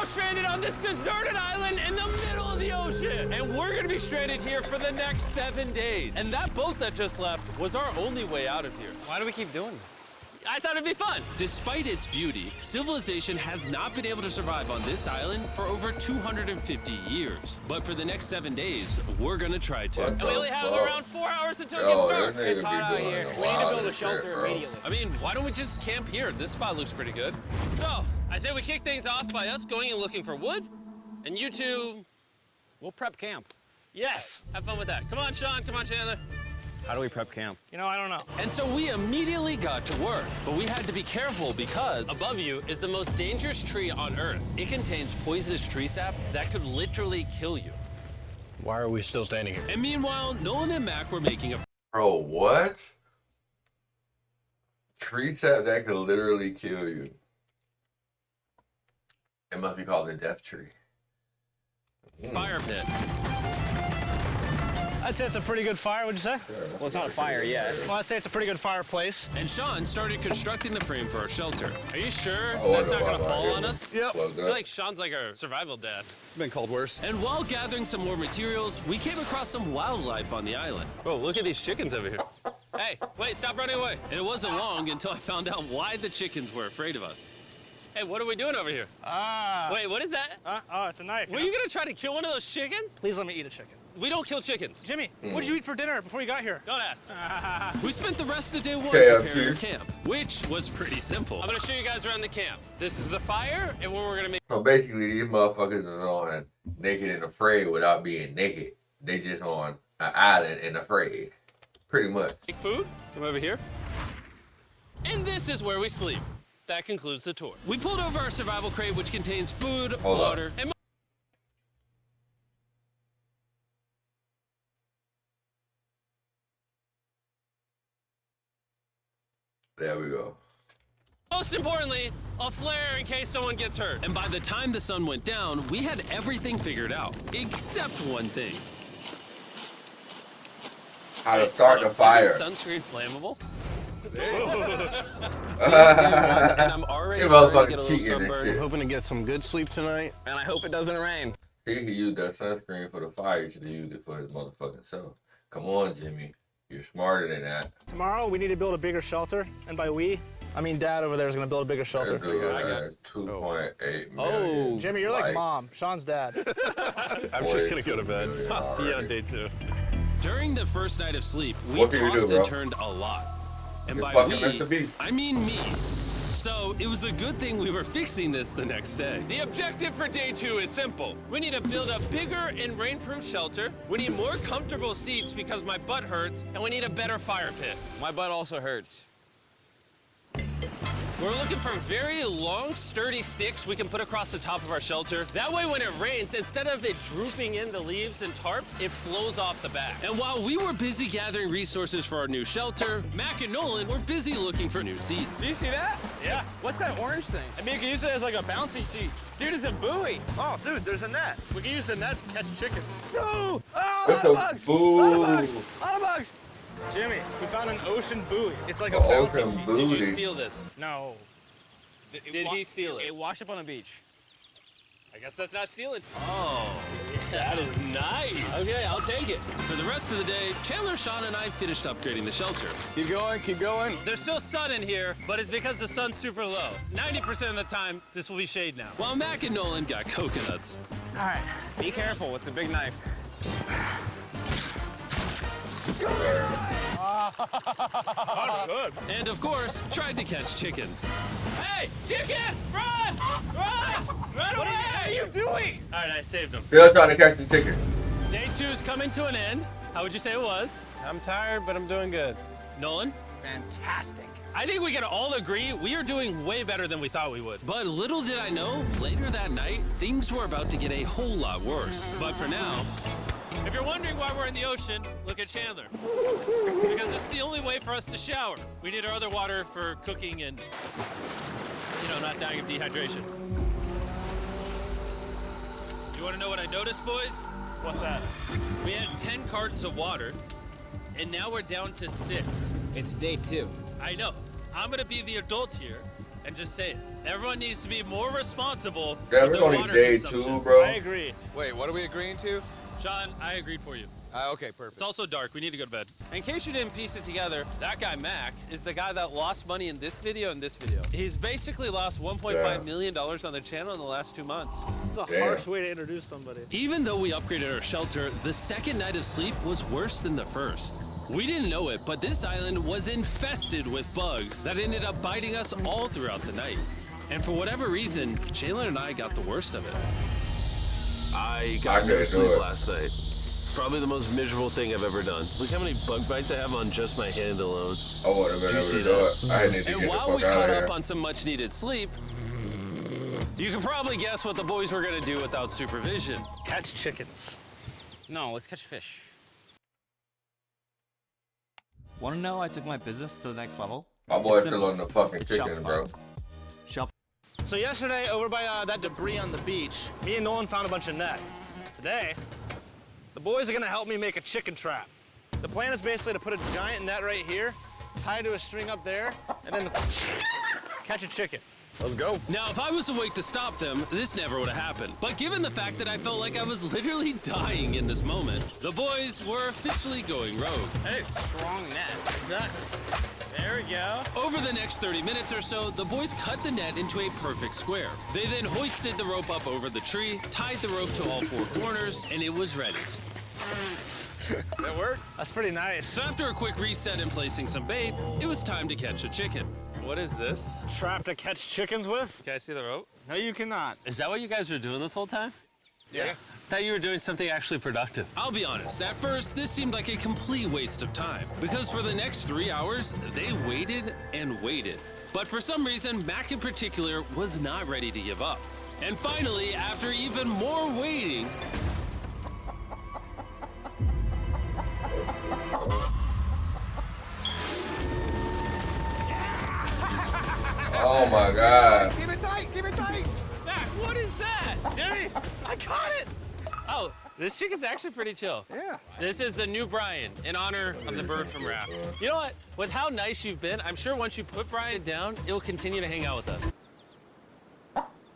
now stranded on this deserted island in the middle of the ocean. And we're gonna be stranded here for the next 7 days. And that boat that just left was our only way out of here. Why do we keep doing this? I thought it'd be fun. Despite its beauty, civilization has not been able to survive on this island for over 250 years. But for the next 7 days, we're gonna try to. And we only have around 4 hours until it gets dark. It's hot out here. We need to build a shelter immediately. I mean, why don't we just camp here? This spot looks pretty good. So, I say we kick things off by us going and looking for wood, and you two... We'll prep camp. Yes. Have fun with that. Come on, Sean. Come on, Chandler. How do we prep camp? You know, I don't know. And so we immediately got to work, but we had to be careful because above you is the most dangerous tree on Earth. It contains poisonous tree sap that could literally kill you. Why are we still standing here? And meanwhile, Nolan and Mac were making a... Bro, what? Tree sap that could literally kill you. It must be called a death tree. fire pit. I'd say it's a pretty good fire, would you say? Well, it's not a fire yet. Well, I'd say it's a pretty good fireplace. And Sean started constructing the frame for our shelter. Are you sure Oh, that's I not know gonna about fall that. on us? Yep. Well I feel done. like Sean's like our survival dad. Been called worse. And while gathering some more materials, we came across some wildlife on the island. Bro, look at these chickens over here. Hey, wait, stop running away. And it wasn't long until I found out why the chickens were afraid of us. Hey, what are we doing over here? Wait, what is that? Oh, it's a knife. Were you gonna try to kill one of those chickens? Please let me eat a chicken. We don't kill chickens. Jimmy, what did you eat for dinner before you got here? Don't ask. We spent the rest of day one KFC. preparing our camp, which was pretty simple. I'm gonna show you guys around the camp. This is the fire, and what we're gonna make. So basically, these motherfuckers is on naked and afraid without being naked. They just on an island and afraid. Pretty much. Make food. Come over here. And this is where we sleep. That concludes the tour. We pulled over our survival crate, which contains food, Hold up. water, and There we go. most importantly, a flare in case someone gets hurt. And by the time the sun went down, we had everything figured out, except one thing. How to start the fire. Isn't sunscreen flammable? See, I do one, and I'm already You starting to motherfucking get a little cheating and sunburn. shit. Hoping to get some good sleep tonight, and I hope it doesn't rain. He can use that sunscreen for the fire. You should have used it for his motherfucking self. Come on, Jimmy. You're smarter than that. Tomorrow, we need to build a bigger shelter. And by we, I mean Dad over there is going to build a bigger shelter. That dude had 2.8 million. Oh, Jimmy, you're like Mom. Sean's dad. I'm just gonna go to bed. I'll see you on day 2. During the first night of sleep, we What can you tossed do, and bro? turned a lot. And You're by fucking Mr. we, Beast. I mean me. So it was a good thing we were fixing this the next day. The objective for day 2 is simple. We need to build a bigger and rainproof shelter. We need more comfortable seats because my butt hurts, and we need a better fire pit. My butt also hurts. We're looking for very long, sturdy sticks we can put across the top of our shelter. That way, when it rains, instead of it drooping in the leaves and tarp, it flows off the back. And while we were busy gathering resources for our new shelter, Mac and Nolan were busy looking for new seats. Do you see that? Yeah. What's that orange thing? I mean, you can use it as like a bouncy seat. Dude, it's a buoy. Oh, dude, there's a net. We can use the net to catch chickens. No! Oh, What a lot of the bugs! boo? A lot of bugs! A lot of bugs! Jimmy, we found an ocean buoy. It's like a An bouncy ocean seat. buoy. Did you steal this? No. Did he steal it? It washed up on a beach. I guess that's not stealing. Oh, that is nice. Okay, I'll take it. For the rest of the day, Chandler, Sean, and I finished upgrading the shelter. Keep going, keep going. There's still sun in here, but it's because the sun's super low. 90% of the time, this will be shade now. While Mac and Nolan got coconuts. All right. Be careful, it's a big knife. And of course, tried to catch chickens. Hey, chickens, run! Run! Run away! What are you doing? All right, I saved them. Still trying to catch the chicken. Day 2 is coming to an end. How would you say it was? I'm tired, but I'm doing good. Nolan? Fantastic. I think we can all agree we are doing way better than we thought we would. But little did I know, later that night, things were about to get a whole lot worse. But for now, if you're wondering why we're in the ocean, look at Chandler. Because it's the only way for us to shower. We need our other water for cooking and, not dying of dehydration. You want to know what I noticed, boys? What's that? We had 10 cartons of water, and now we're down to 6. It's day 2. I know. I'm gonna be the adult here, and just say it. Everyone needs to be more responsible Damn, with it's their only water day consumption. 2, bro. I agree. Wait, what are we agreeing to? Sean, I agreed for you. Okay, perfect. It's also dark. We need to go to bed. In case you didn't piece it together, that guy Mac is the guy that lost money in this video and this video. He's basically lost $1.5 million on the channel in the last 2 months. It's a Damn. harsh way to introduce somebody. Even though we upgraded our shelter, the second night of sleep was worse than the first. We didn't know it, but this island was infested with bugs that ended up biting us all throughout the night. And for whatever reason, Chandler and I got the worst of it. I got no couldn't do sleep it. last night. Probably the most miserable thing I've ever done. Look how many bug bites I have on just my hand alone. I would have been Did you able see to do it. I need to And get the while fuck we out caught of up here. on some much needed sleep, you can probably guess what the boys were gonna do without supervision. Catch chickens. No, let's catch fish. Want to know I took my business to the next level? My boy's It's still simple. on the fucking It's chicken, shop bro. fun. Shop. So yesterday, over by that debris on the beach, me and Nolan found a bunch of net. Today, the boys are gonna help me make a chicken trap. The plan is basically to put a giant net right here, tie to a string up there, and then catch a chicken. Let's go. Now, if I was awake to stop them, this never would have happened. But given the fact that I felt like I was literally dying in this moment, the boys were officially going rogue. That is strong net. Exactly. There we go. Over the next 30 minutes or so, the boys cut the net into a perfect square. They then hoisted the rope up over the tree, tied the rope to all 4 corners, and it was ready. That works. That's pretty nice. So after a quick reset and placing some bait, it was time to catch a chicken. What is this? Trap to catch chickens with? Can I see the rope? No, you cannot. Is that what you guys were doing this whole time? Yeah. Thought you were doing something actually productive. I'll be honest, at first, this seemed like a complete waste of time. Because for the next 3 hours, they waited and waited. But for some reason, Mac in particular was not ready to give up. And finally, after even more waiting, Oh my god. Keep it tight, keep it tight. Mac, what is that? Jimmy, I caught it. Oh, this chicken's actually pretty chill. Yeah. This is the new Brian, in honor of the bird from Raft. You know what? With how nice you've been, I'm sure once you put Brian down, it'll continue to hang out with us.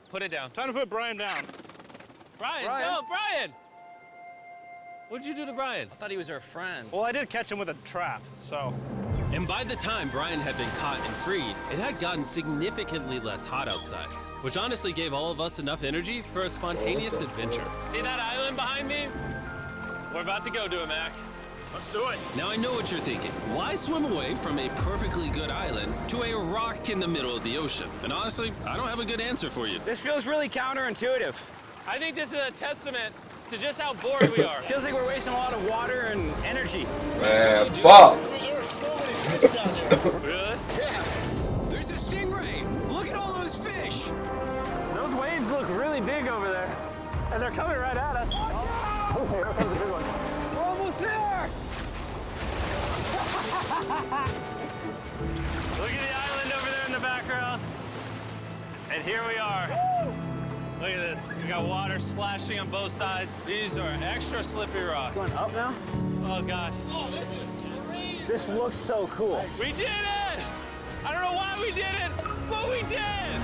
Put it down. Time to put Brian down. Brian, Brian. no, Brian! What'd you do to Brian? I thought he was our friend. Well, I did catch him with a trap, so. And by the time Brian had been caught and freed, it had gotten significantly less hot outside, which honestly gave all of us enough energy for a spontaneous adventure. See that island behind me? We're about to go to it, Mac. Let's do it. Now I know what you're thinking. Why swim away from a perfectly good island to a rock in the middle of the ocean? And honestly, I don't have a good answer for you. This feels really counterintuitive. I think this is a testament to just how bored we are. Feels like we're wasting a lot of water and energy. Man, fuck. There are so many fish down there. Really? There's a stingray. Look at all those fish. Those waves look really big over there. And they're coming right at us. Oh, here comes a big one. We're almost there. Look at the island over there in the background. And here we are. Look at this. We got water splashing on both sides. These are extra slippery rocks. Going up now? Oh gosh. This looks so cool. We did it! I don't know why we did it, but we did!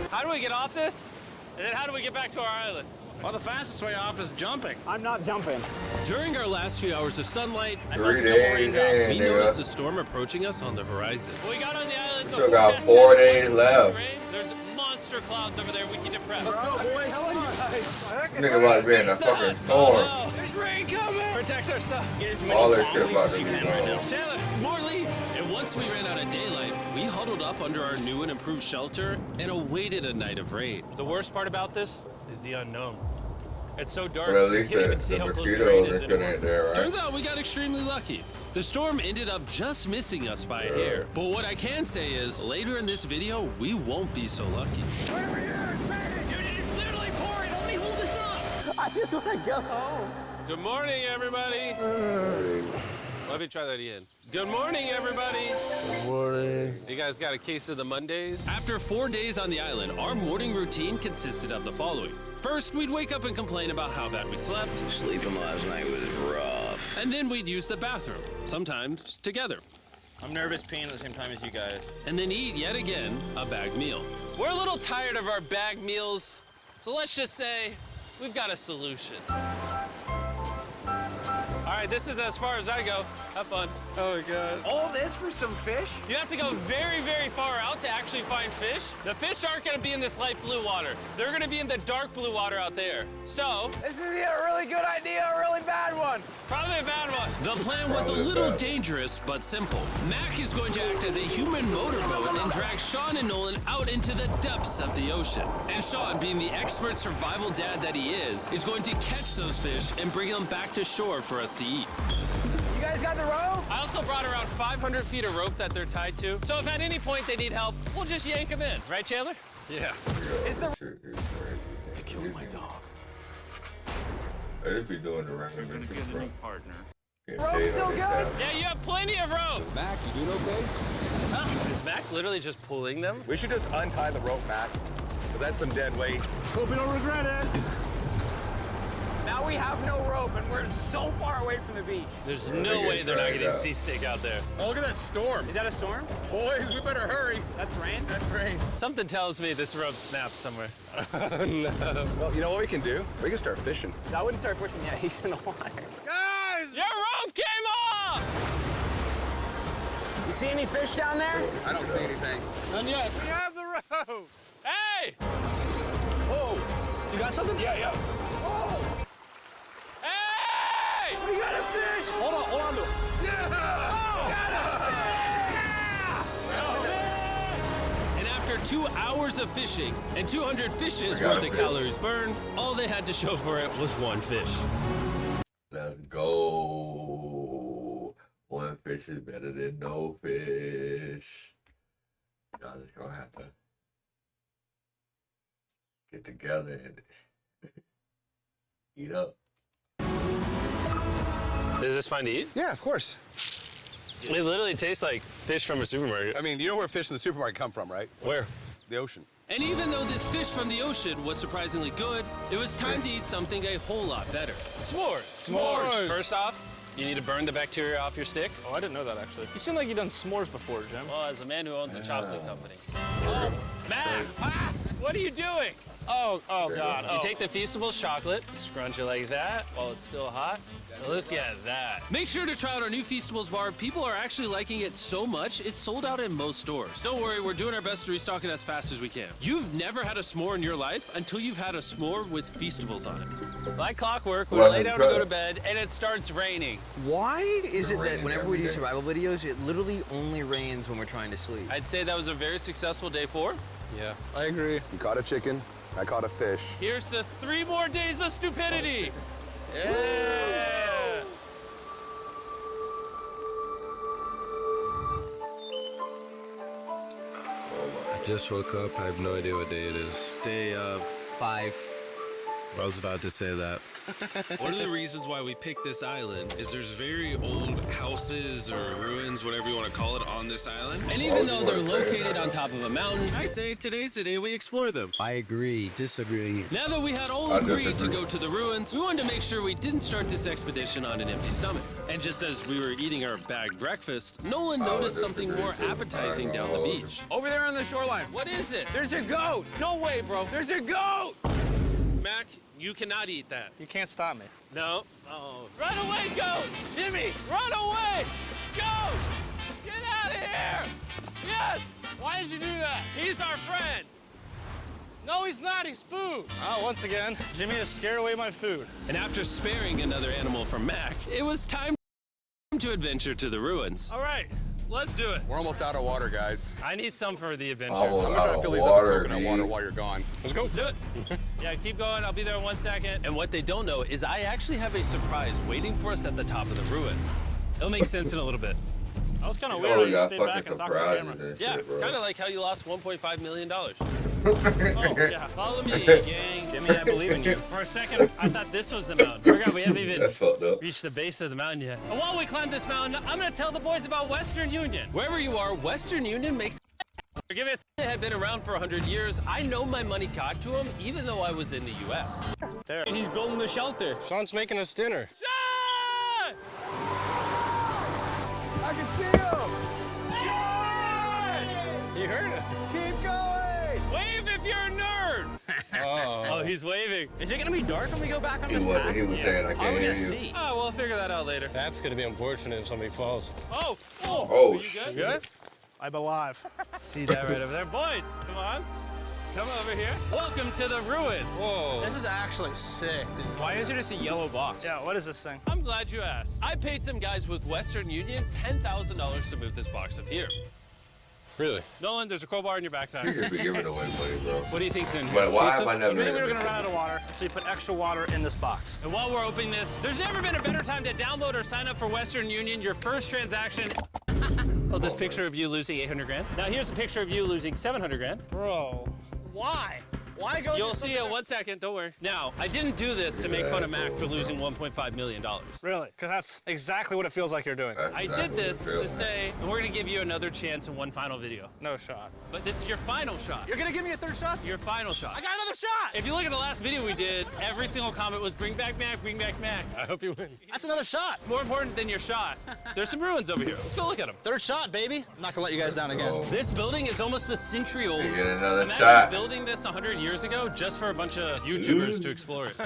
How do we get off this? And then how do we get back to our island? Well, the fastest way off is jumping. I'm not jumping. During our last few hours of sunlight, I felt 3 a couple days raindrops. We in, noticed nigga. a storm approaching us on the horizon. We got on the island. The Still got forecast 4 said it days wasn't supposed to left. rain. There's monster clouds over there. We can depress. Let's go, boys. How are you guys? Nigga about to be in a fucking storm. Oh, There's rain coming. protects our stuff. Get as many All this palm shit leaves about as to you be can right now. gone. Chandler, more leaves. And once we ran out of daylight, we huddled up under our new and improved shelter and awaited a night of rain. The worst part about this is the unknown. It's so dark, But at you least can't even the see how close the rain mosquitoes is are still anymore. in there, right? Turns out we got extremely lucky. The storm ended up just missing us by a hair. But what I can say is, later in this video, we won't be so lucky. Right over here. It's raining. Dude, it is literally pouring. Help me hold this up. I just want to go home. Good morning, everybody. Let me try that again. Good morning, everybody. Good morning. You guys got a case of the Mondays? After 4 days on the island, our morning routine consisted of the following. First, we'd wake up and complain about how bad we slept. Sleeping last night was rough. And then we'd use the bathroom, sometimes together. I'm nervous peeing at the same time as you guys. and then eat yet again a bagged meal. We're a little tired of our bagged meals, so let's just say we've got a solution. All right, this is as far as I go. Have fun. Oh my God. All this for some fish? You have to go very, very far out to actually find fish. The fish aren't gonna be in this light blue water. They're gonna be in the dark blue water out there. So, This is either a really good idea or a really bad one. probably a bad one. The plan was a little dangerous, but simple. Mac is going to act as a human motorboat and drag Sean and Nolan out into the depths of the ocean. And Sean, being the expert survival dad that he is going to catch those fish and bring them back to shore for us to eat. You guys got the rope? I also brought around 500 feet of rope that they're tied to. So if at any point they need help, we'll just yank them in. Right, Chandler? Yeah. I killed my dog. I just be doing the regular shit, bro. partner. Rope still good? Yeah, you have plenty of rope. Mac, you doing okay? Is Mac literally just pulling them? We should just untie the rope, Mac. Because that's some dead weight. Hope you don't regret it. Now we have no rope and we're so far away from the beach. There's Yeah, no they way get they're not dragged getting out. seasick out there. Oh, look at that storm. Is that a storm? Boys, we better hurry. That's rain? That's rain. Something tells me this rope snapped somewhere. Well, you know what we can do? We can start fishing. I wouldn't start fishing yet. He's in the water. Guys! Your rope came off! You see any fish down there? I don't see anything. None yet. We have the rope! Hey! You got something? Yeah. Hey! We got a fish! Hold on to it. And after 2 hours of fishing and 200 fishes I got worth a of fish. calories burned, all they had to show for it was one fish. Let's go. One fish is better than no fish. Y'all just gonna have to get together and eat up. Is this fine to eat? Yeah, of course. It literally tastes like fish from a supermarket. I mean, you know where fish in the supermarket come from, right? Where? The ocean. And even though this fish from the ocean was surprisingly good, it was time to eat something a whole lot better. S'mores. S'mores. First off, you need to burn the bacteria off your stick. Oh, I didn't know that actually. You seem like you've done s'mores before, Jim. Well, as a man who owns a chocolate company. Oh, Matt! What are you doing? Oh God. You take the Feastables chocolate, scrunch it like that while it's still hot. Look at that. Make sure to try out our new Feastables bar. People are actually liking it so much, it's sold out in most stores. Don't worry, we're doing our best to restock it as fast as we can. You've never had a s'more in your life until you've had a s'more with Feastables on it. Like clockwork, we Well, lay down to go to bed, and it starts raining. Why is it that Raining whenever every we do day. survival videos, it literally only rains when we're trying to sleep? I'd say that was a very successful day 4. Yeah, I agree. You caught a chicken. I caught a fish. Here's the 3 more days of stupidity. Yeah. I just woke up. I have no idea what day it is. Stay up. 5. I was about to say that. One of the reasons why we picked this island is there's very old houses or ruins, whatever you want to call it, on this island. And even though they're located on top of a mountain, I say today's the day we explore them. I agree. Disagree. Now that we had all I agreed to disagree. go to the ruins, we wanted to make sure we didn't start this expedition on an empty stomach. And just as we were eating our bagged breakfast, Nolan noticed something more appetizing down the beach. Over there on the shoreline. What is it? There's a goat. No way, bro. There's a goat. Mac, you cannot eat that. You can't stop me. No. Oh. Run away, goat! Jimmy! Run away! Goat! Get out of here! Yes! Why did you do that? He's our friend. No, he's not. He's food. Oh, once again, Jimmy has scared away my food. And after sparing another animal from Mac, it was time to adventure to the ruins. All right, let's do it. We're almost out of water, guys. I need some for the adventure. I'm I'm gonna try to fill these up with coconut water while you're gone. Let's go. Let's do it. Yeah, keep going. I'll be there in 1 second. And what they don't know is I actually have a surprise waiting for us at the top of the ruins. It'll make sense in a little bit. That was kind of Oh, weird. You got stayed fucking back and talked to the surprises camera. and Yeah, shit, bro. kind of like how you lost $1.5 million. Oh, yeah. Follow me, gang. Jimmy, I believe in you. For a second, I thought this was the mountain. Forgot we haven't even That's fucked up. reached the base of the mountain yet. And while we climb this mountain, I'm gonna tell the boys about Western Union. Wherever you are, Western Union makes Forgive me, it had been around for 100 years. I know my money got to him, even though I was in the U.S. There. He's building the shelter. Sean's making us dinner. Sean! I can see him. You heard it. Keep going. Wave if you're a nerd. Oh, he's waving. Is it gonna be dark when we go back on He this was, path? he was saying, I How are can't we hear gonna you. see? Oh, we'll figure that out later. That's gonna be unfortunate if somebody falls. Oh, oh, Oh, are you good? You good? I'm alive. See that right over there? Boys, come on. Come over here. Welcome to the ruins. Whoa. This is actually sick, dude. Why is there just a yellow box? Yeah, what is this thing? I'm glad you asked. I paid some guys with Western Union $10,000 to move this box up here. Really? Nolan, there's a crowbar in your backpack. you could be giving away money, bro. What do you think's in here? But why Pizza? have I never We knew we heard were of gonna it? run out of water, so you put extra water in this box. And while we're opening this, there's never been a better time to download or sign up for Western Union. Your first transaction. Oh, this picture of you losing 800 grand. Now here's a picture of you losing 700 grand. Bro, why? Why go? You'll see it 1 second, don't worry. Now, I didn't do this to make fun of Mac for losing $1.5 million. Really? Because that's exactly what it feels like you're doing. That's I exactly did this what it feels to say, and we're gonna give you another chance in one final video. No shot. But this is your final shot. You're gonna give me a third shot? Your final shot. I got another shot! If you look at the last video we did, every single comment was bring back Mac, bring back Mac. I hope you win. That's another shot. More important than your shot, there's some ruins over here. Let's go look at them. Third shot, baby. I'm not gonna let you guys down again. Oh, This building is almost a century old. you get another Imagine shot. building this 100 years ago just for a bunch of YouTubers to explore it.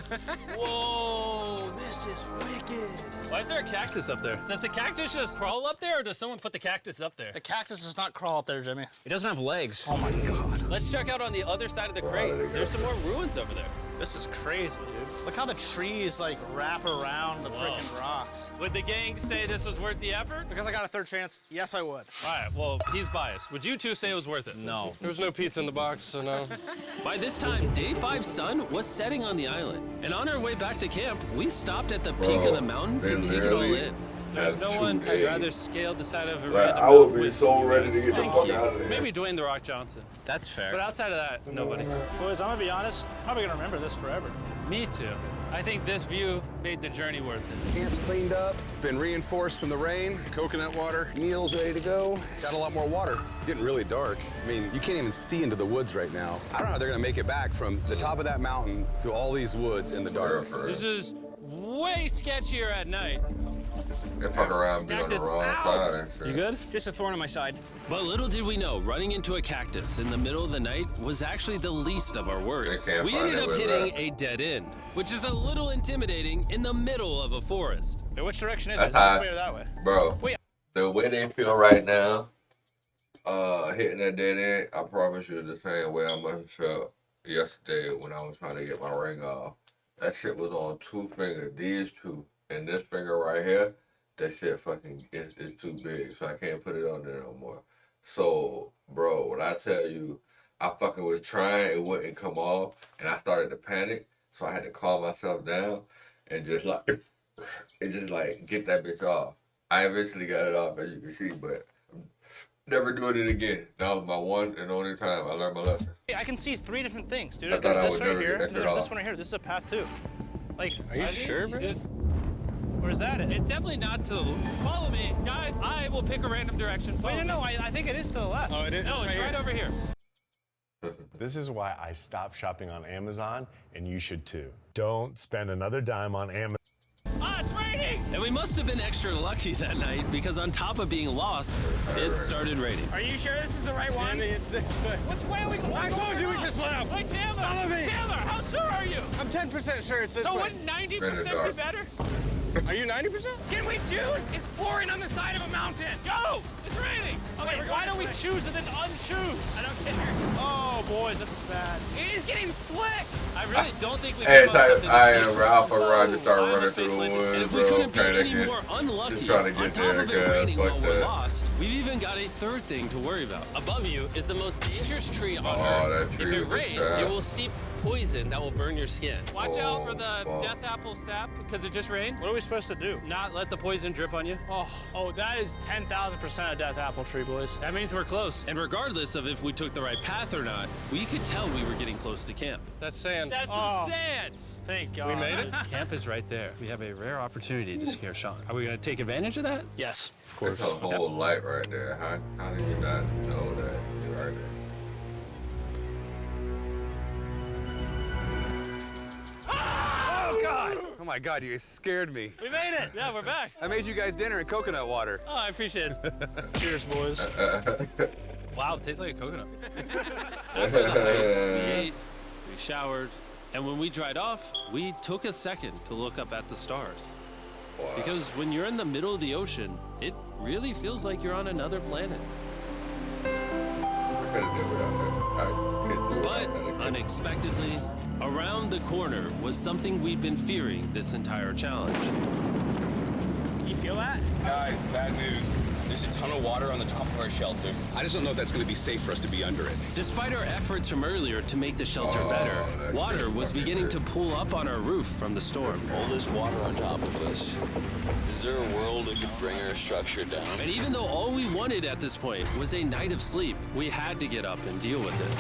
Whoa, this is wicked. Why is there a cactus up there? Does the cactus just crawl up there, or does someone put the cactus up there? The cactus does not crawl up there, Jimmy. It doesn't have legs. Oh my God. Let's check out on the other side of the crate. There's some more ruins over there. This is crazy, dude. Look how the trees like wrap around the freaking rocks. Would the gang say this was worth the effort? Because I got a third chance, yes I would. All right, well, he's biased. Would you two say it was worth it? No. There was no pizza in the box, so no. By this time, day 5's sun was setting on the island. And on our way back to camp, we stopped at the peak of the mountain to take it all in. There's no one I'd rather scale the side of a random I would mountain be with so you ready to guys. get the Thank fuck you. out of there. Maybe Dwayne The Rock Johnson. That's fair. But outside of that, nobody. Boys, I'm gonna be honest, probably gonna remember this forever. Me too. I think this view made the journey worth it. Camp's cleaned up. It's been reinforced from the rain. Coconut water. Meal's ready to go. Got a lot more water. It's getting really dark. I mean, you can't even see into the woods right now. I don't know how they're gonna make it back from the top of that mountain through all these woods in the dark. This is way sketchier at night. They fuck around and be on the Cactus. wrong Ow. side and shit. You good? Just a thorn in my side. But little did we know, running into a cactus in the middle of the night was actually the least of our worries. They can't We find ended it up with hitting that. a dead end, which is a little intimidating in the middle of a forest. Wait, which direction is it? Is it this way or that way? Bro, Wait. the way they feel right now, hitting that dead end, I promise you the same way I must have felt yesterday when I was trying to get my ring off. That shit was on 2 fingers, these 2, and this finger right here, that shit fucking is too big, so I can't put it on there no more. So, bro, when I tell you, I fucking was trying, it wouldn't come off, and I started to panic, so I had to calm myself down and just like get that bitch off. I eventually got it off, as you can see, but I'm never doing it again. That was my one and only time I learned my lesson. Hey, I can see 3 different things, dude. I thought There's I this would right never here, get that and shit there's this off. one right here. This is a path too. Like, Are you sure, bro? where's that at? It's definitely not to follow me, guys. I will pick a random direction. Wait, no, I think it is to the left. Oh, it is? No, it's right over here. This is why I stopped shopping on Amazon, and you should too. Don't spend another dime on Amazon. Ah, it's raining! And we must have been extra lucky that night because on top of being lost, it started raining. Are you sure this is the right one? It's this way. Which way are we going? I told you we should split up. Wait, Chandler! Follow me. Chandler, how sure are you? I'm 10% sure it's this So way. wouldn't 90% be better? Are you 90%? Can we choose? It's pouring on the side of a mountain. Go! It's raining! Okay, Wait, why don't we choose and then unchoose? I don't care. Oh, boys, this is bad. It is getting slick. I really don't think we Hey, came up with something I this am easy. Ralph Around just started I running almost through the made woods, And if we bro, couldn't be any panicking. more unlucky, Just trying to on get top there, of it cuz, raining fuck while we're that. lost, we've even got a third thing to worry about. Above you is the most dangerous tree on Oh, Earth. that tree If it with the rains, sap. you will seep poison that will burn your skin. Watch out for the fuck. death apple sap because it just rained. What are we supposed to do? Not let the poison drip on you. Oh, that is 10,000% a death apple tree, boys. That means we're close. And regardless of if we took the right path or not, we could tell we were getting close to camp. That's sand. That's Oh. some sand. Thank God. We made it? Camp is right there. We have a rare opportunity to scare Sean. Are we going to take advantage of that? Yes. Of course. There's a whole light right there. How did you not know that you're right there? Oh, God. Oh, my God, you guys scared me. We made it. Yeah, we're back. I made you guys dinner and coconut water. Oh, I appreciate it. Cheers, boys. Wow, it tastes like a coconut. After the hike, we ate, we showered, and when we dried off, we took a second to look up at the stars. Wow. Because when you're in the middle of the ocean, it really feels like you're on another planet. I couldn't do it without that. I couldn't do it But without that. unexpectedly, around the corner was something we've been fearing this entire challenge. You feel that? Guys, bad news. There's a ton of water on the top of our shelter. I just don't know if that's going to be safe for us to be under it. Despite our efforts from earlier to make the shelter better, that water shit was fucking beginning hurt. to pool up on our roof from the storm. All this water on top of us. Is there a world that could bring our structure down? And even though all we wanted at this point was a night of sleep, we had to get up and deal with it.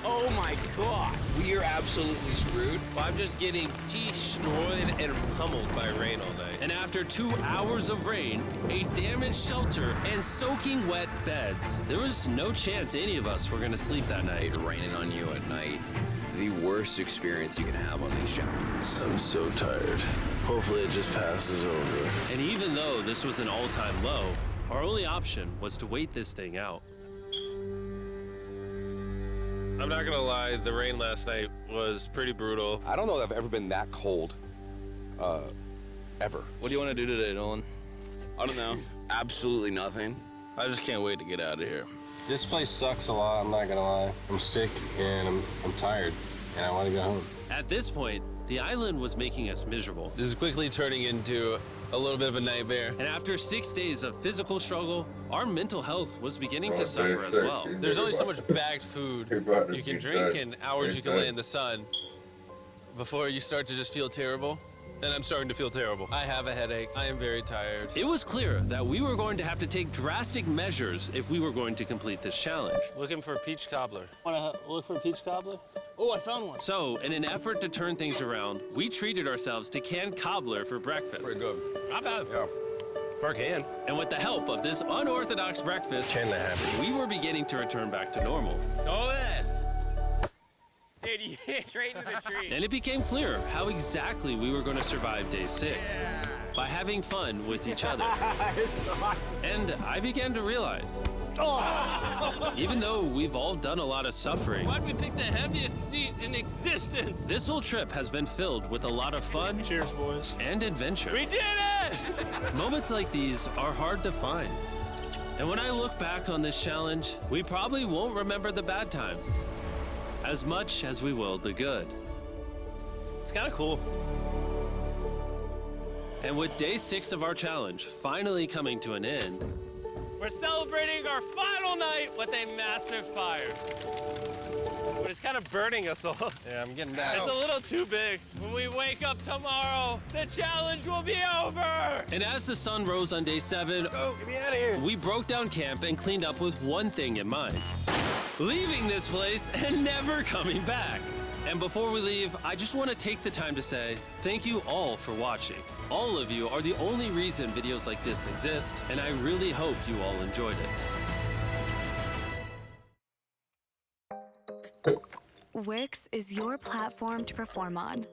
Oh my God. We are absolutely screwed. I'm just getting destroyed and pummeled by rain all night. And after 2 hours of rain, a damaged shelter, and soaking wet beds, there was no chance any of us were going to sleep that night. Raining on you at night. The worst experience you can have on these challenges. I'm so tired. Hopefully it just passes over. And even though this was an all-time low, our only option was to wait this thing out. I'm not gonna lie, the rain last night was pretty brutal. I don't know that I've ever been that cold, ever. What do you want to do today, Nolan? I don't know. Absolutely nothing. I just can't wait to get out of here. This place sucks a lot, I'm not gonna lie. I'm sick and I'm tired and I wanna go home. At this point, the island was making us miserable. This is quickly turning into a little bit of a nightmare. And after 6 days of physical struggle, our mental health was beginning to Oh, suffer as well. There's only so much bagged food you can drink and hours you can lay in the sun before you start to just feel terrible. And I'm starting to feel terrible. I have a headache. I am very tired. It was clear that we were going to have to take drastic measures if we were going to complete this challenge. Looking for a peach cobbler. Want to look for a peach cobbler? Oh, I found one. So, in an effort to turn things around, we treated ourselves to canned cobbler for breakfast. Pretty good. Not bad. Yeah. For a can. And with the help of this unorthodox breakfast, Can that happen? we were beginning to return back to normal. Oh, man. Dude, you hit straight into the tree. And it became clear how exactly we were going to survive day 6. By having fun with each other. And I began to realize, even though we've all done a lot of suffering, Why'd we pick the heaviest seat in existence? this whole trip has been filled with a lot of fun. Cheers, boys. And adventure. We did it! Moments like these are hard to find. And when I look back on this challenge, we probably won't remember the bad times as much as we will the good. It's kind of cool. And with day 6 of our challenge finally coming to an end, We're celebrating our final night with a massive fire. But it's kind of burning us all. Yeah, I'm getting back. It's a little too big. When we wake up tomorrow, the challenge will be over. and as the sun rose on day 7, Oh, get me out of here. we broke down camp and cleaned up with one thing in mind: leaving this place and never coming back. And before we leave, I just want to take the time to say thank you all for watching. All of you are the only reason videos like this exist, and I really hope you all enjoyed it. Wix is your platform to perform on.